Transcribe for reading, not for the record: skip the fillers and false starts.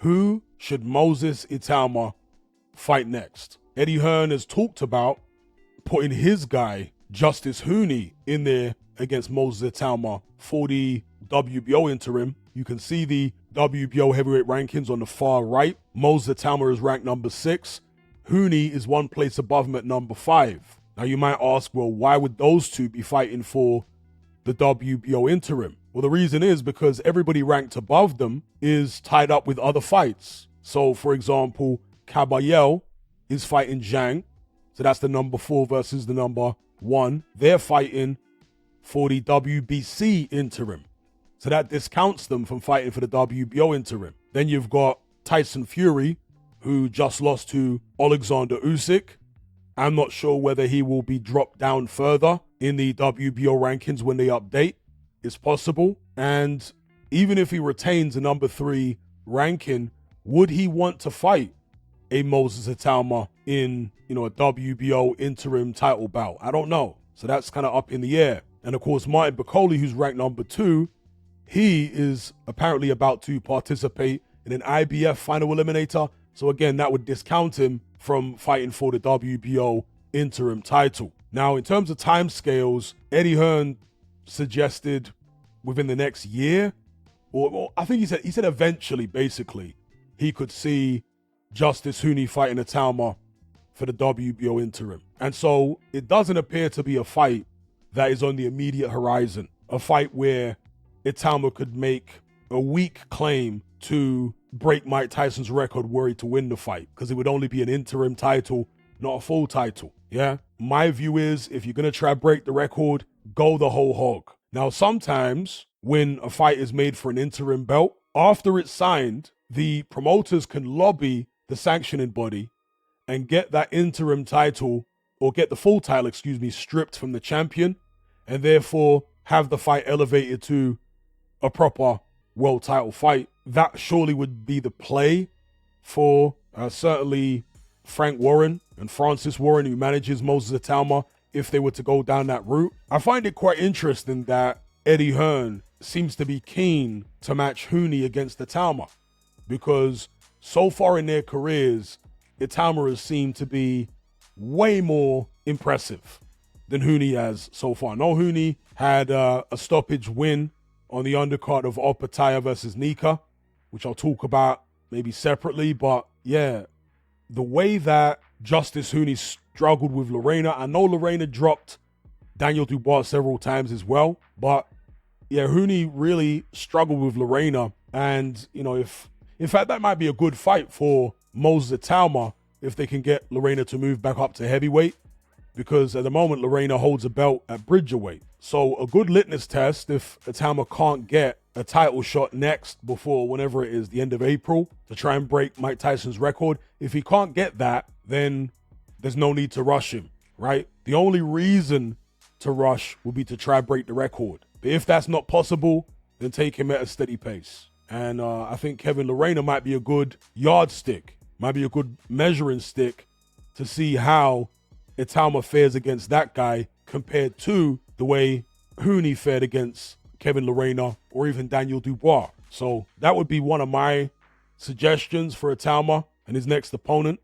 Who should Moses Itauma fight next? Eddie Hearn has talked about putting his guy, Justice Hooney, in there against Moses Itauma for the WBO interim. You can see the WBO heavyweight rankings on the far right. Moses Itauma is ranked number 6. Hooney is one place above him at number 5. Now you might ask, well, why would those two be fighting for the WBO interim? Well, the reason is because everybody ranked above them is tied up with other fights. So, for example, Caballel is fighting Zhang. So that's the number 4 versus the number 1. They're fighting for the WBC interim. So that discounts them from fighting for the WBO interim. Then you've got Tyson Fury, who just lost to Alexander Usyk. I'm not sure whether he will be dropped down further in the WBO rankings when they update. It's possible. And even if he retains a number 3 ranking, would he want to fight a Moses Itauma in, a WBO interim title bout? I don't know. So that's kind of up in the air. And of course, Martin Bakole, who's ranked number 2, he is apparently about to participate in an IBF final eliminator. So again, that would discount him from fighting for the WBO interim title. Now, in terms of timescales, Eddie Hearn suggested within the next year, or I think he said eventually, basically, he could see Justice Hooney fighting Itauma for the WBO interim. And so it doesn't appear to be a fight that is on the immediate horizon, a fight where Itauma could make a weak claim to break Mike Tyson's record were he to win the fight, because it would only be an interim title, not a full title. Yeah. My view is, if you're going to try to break the record, go the whole hog. Now, sometimes when a fight is made for an interim belt, after it's signed, the promoters can lobby the sanctioning body and get that interim title, or get the full title, stripped from the champion, and therefore have the fight elevated to a proper world title fight. That surely would be the play for certainly Frank Warren and Francis Warren, who manages Moses Itauma, if they were to go down that route. I find it quite interesting that Eddie Hearn seems to be keen to match Hooney against Itauma, because so far in their careers, Itauma has seemed to be way more impressive than Hooney has so far. No, Hooney had a stoppage win on the undercard of Opataya versus Nika, which I'll talk about maybe separately. But yeah, the way that Justice Hooney struggled with Lorena, I know Lorena dropped Daniel Dubois several times as well, but yeah, Hooney really struggled with Lorena. And, in fact, that might be a good fight for Moses Itauma if they can get Lorena to move back up to heavyweight, because at the moment, Lorena holds a belt at bridgerweight. So a good litmus test if Itauma can't get a title shot next before whenever it is, the end of April, to try and break Mike Tyson's record. If he can't get that, then there's no need to rush him, right? The only reason to rush would be to try break the record. But if that's not possible, then take him at a steady pace. And I think Kevin Lorena might be a good yardstick, might be a good measuring stick to see how Itauma fares against that guy compared to the way Hooney fared against Kevin Lorena or even Daniel Dubois. So that would be one of my suggestions for Itauma and his next opponent.